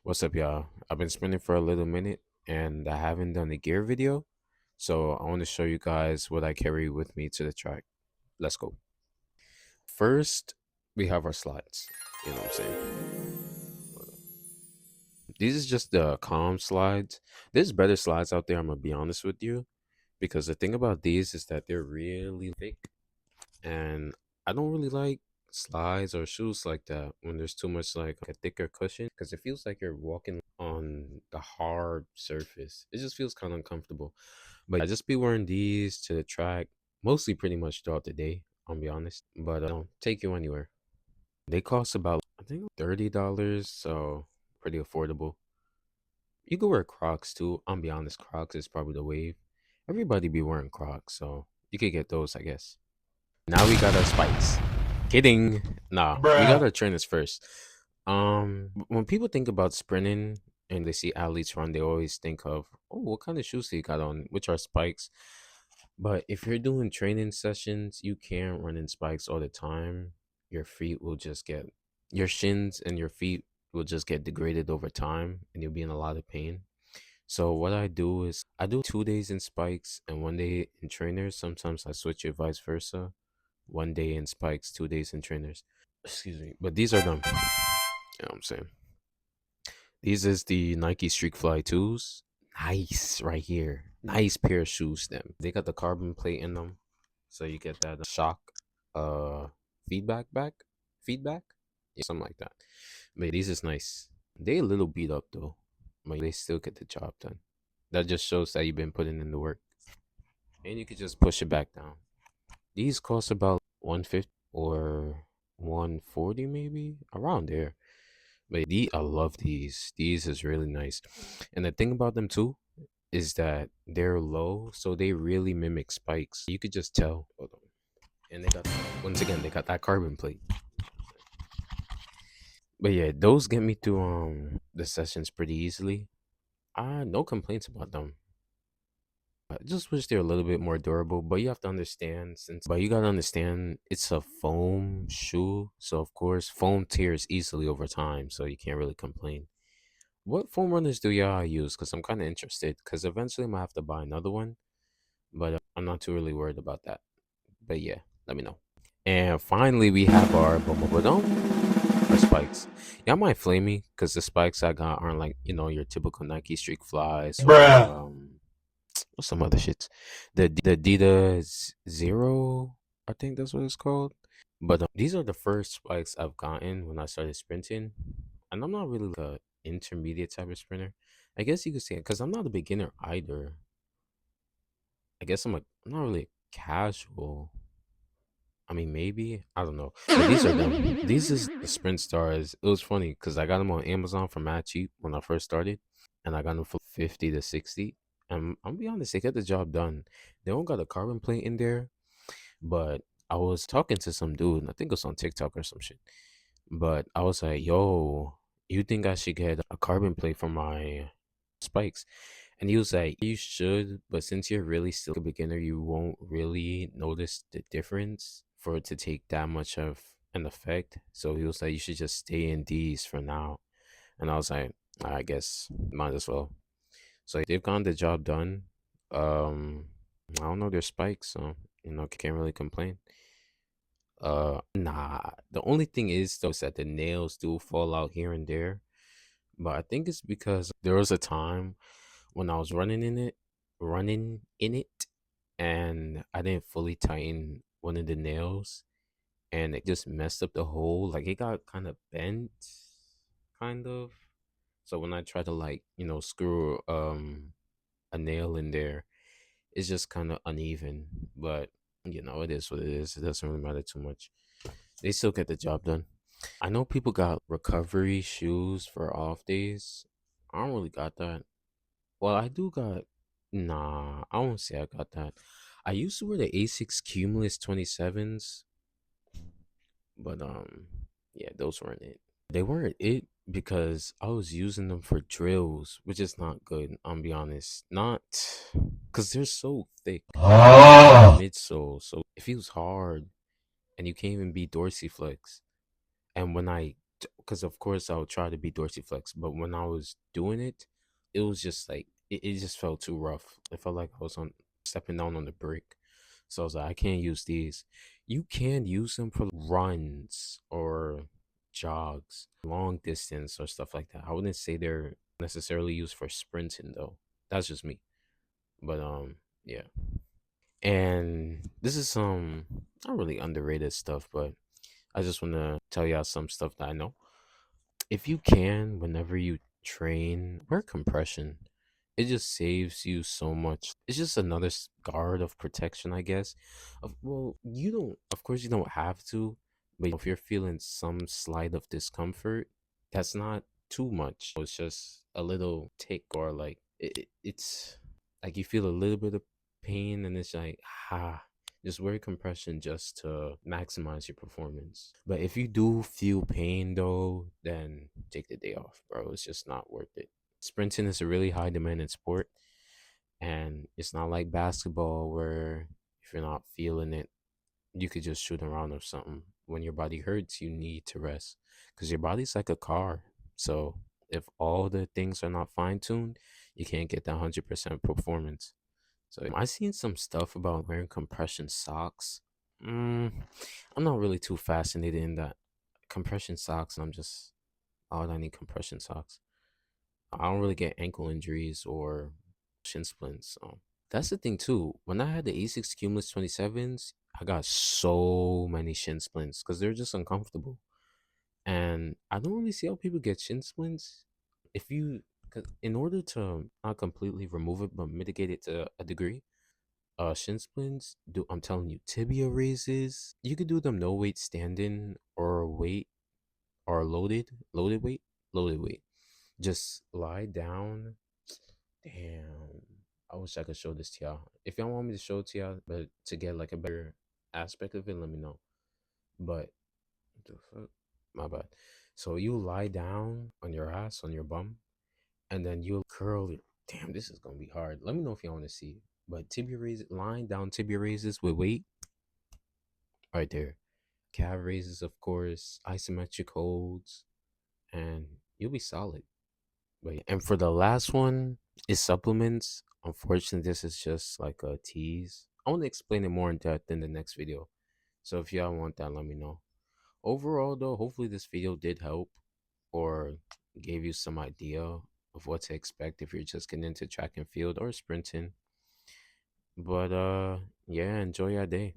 What's up, y'all? I've been sprinting for a little minute and I haven't done a gear video. So I want to show you guys what I carry with me to the track. Let's go. First, we have our slides. You know what I'm saying? These is just the calm slides. There's better slides out there, I'm gonna be honest with you. Because the thing about these is that they're really thick. And I don't really like slides or shoes like that when there's too much like a thicker cushion because it feels like you're walking on the hard surface. It just feels kind of uncomfortable. But I just be wearing these to the track mostly pretty much throughout the day, I'll be honest. But don't take you anywhere. They cost about I think $30, so pretty affordable. You could wear Crocs too. I'll be honest, Crocs is probably the wave. Everybody be wearing Crocs, so you could get those, I guess. Now we got our spikes. Kidding. Nah, we got Bruh. our trainers first. When people think about sprinting and they see athletes run, they always think of, oh, what kind of shoes do you got on, which are spikes. But if you're doing training sessions, you can't run in spikes all the time. Your feet will just get, your shins and your feet will just get degraded over time and you'll be in a lot of pain. So what I do is I do 2 days in spikes and 1 day in trainers. Sometimes I switch it vice versa. 1 day in spikes, 2 days in trainers. Excuse me. But these are them. You know what I'm saying? These is the Nike Streak Fly 2s. Nice right here. Nice pair of shoes them. They got the carbon plate in them. So you get that shock uh feedback back. Feedback? Yeah, something like that. But these is nice. They a little beat up though. But they still get the job done. That just shows that you've been putting in the work. And you could just push it back down. These cost about 150 or 140 maybe around there. But I love these. These is really nice. And the thing about them too is that they're low, so they really mimic spikes. You could just tell. Hold on. And they got once again they got that carbon plate. But yeah, those get me through the sessions pretty easily. No complaints about them. I just wish they're a little bit more durable, but you have to understand but you gotta understand it's a foam shoe, so of course foam tears easily over time, so you can't really complain. What foam runners do y'all use? Because I'm kind of interested. Because eventually I'm gonna have to buy another one, but I'm not too really worried about that. But yeah, let me know. And finally, we have our our spikes. Y'all might flame me because the spikes I got aren't like your typical Nike Streak Flies or Bruh. what's some other shits. The Adidas Zero, I think that's what it's called. But these are the first spikes I've gotten when I started sprinting, and I'm not really like a intermediate type of sprinter. I guess you could say because I'm not a beginner either. I guess I'm not really casual. I mean, maybe I don't know. But these are them. These is the Sprint Stars. It was funny because I got them on Amazon for mad cheap when I first started, and I got them for 50 to 60. And I'll be honest, they get the job done. They don't got a carbon plate in there, but I was talking to some dude, and I think it was on TikTok or some shit. But I was like, "Yo, you think I should get a carbon plate for my spikes?" And he was like, "You should, but since you're really still a beginner, you won't really notice the difference for it to take that much of an effect." So he was like, "You should just stay in these for now." And I was like, "I guess might as well." So they've gotten the job done. I don't know their spikes, so can't really complain. Nah. The only thing is though is that the nails do fall out here and there. But I think it's because there was a time when I was running in it, and I didn't fully tighten one of the nails, and it just messed up the hole. Like it got kind of bent, kind of. So when I try to like screw a nail in there, it's just kind of uneven. But it is what it is. It doesn't really matter too much. They still get the job done. I know people got recovery shoes for off days. I don't really got that. Well, I do got. Nah, I won't say I got that. I used to wear the Asics Cumulus 27s, but yeah, those weren't it. They weren't it because I was using them for drills, which is not good. I'll be honest, not because they're so thick on the Oh. midsole, so it feels hard, and you can't even be dorsiflex. And when I because of course I'll try to be dorsiflex, but when I was doing it, it was just like it just felt too rough. It felt like I was on stepping down on the brick. So I was like, I can't use these. You can use them for runs or jogs, long distance or stuff like that. I wouldn't say they're necessarily used for sprinting though. That's just me. But yeah. And this is some not really underrated stuff, but I just want to tell y'all some stuff that I know. If you can, whenever you train, wear compression. It just saves you so much. It's just another guard of protection, I guess. Well, you don't, of course, you don't have to, but if you're feeling some slight of discomfort, that's not too much. It's just a little tick, or like it's like you feel a little bit of pain, and it's like, just wear compression just to maximize your performance. But if you do feel pain though, then take the day off, bro. It's just not worth it. Sprinting is a really high demanding sport, and it's not like basketball where if you're not feeling it, you could just shoot around or something. When your body hurts, you need to rest because your body's like a car. So if all the things are not fine tuned, you can't get that 100% performance. So I seen some stuff about wearing compression socks. Mm, I'm not really too fascinated in that compression socks. I'm just, oh, I need compression socks. I don't really get ankle injuries or shin splints. So that's the thing too. When I had the Asics Cumulus 27s, I got so many shin splints because they're just uncomfortable. And I don't really see how people get shin splints. If you, cause in order to not completely remove it but mitigate it to a degree, shin splints, do I'm telling you, tibia raises, you could do them no weight standing or weight or loaded weight, loaded weight. Just lie down. Damn. I wish I could show this to y'all. If y'all want me to show it to y'all, but to get like a better aspect of it, let me know. But what the fuck? My bad. So you lie down on your ass, on your bum, and then you'll curl it. Damn, this is gonna be hard. Let me know if y'all want to see. But tibia raises, lying down tibia raises with weight, right there. Calf raises, of course, isometric holds, and you'll be solid. But yeah. And for the last one is supplements. Unfortunately, this is just like a tease. I want to explain it more in depth in the next video. So if y'all want that, let me know. Overall, though, hopefully this video did help or gave you some idea of what to expect if you're just getting into track and field or sprinting. But yeah, enjoy your day.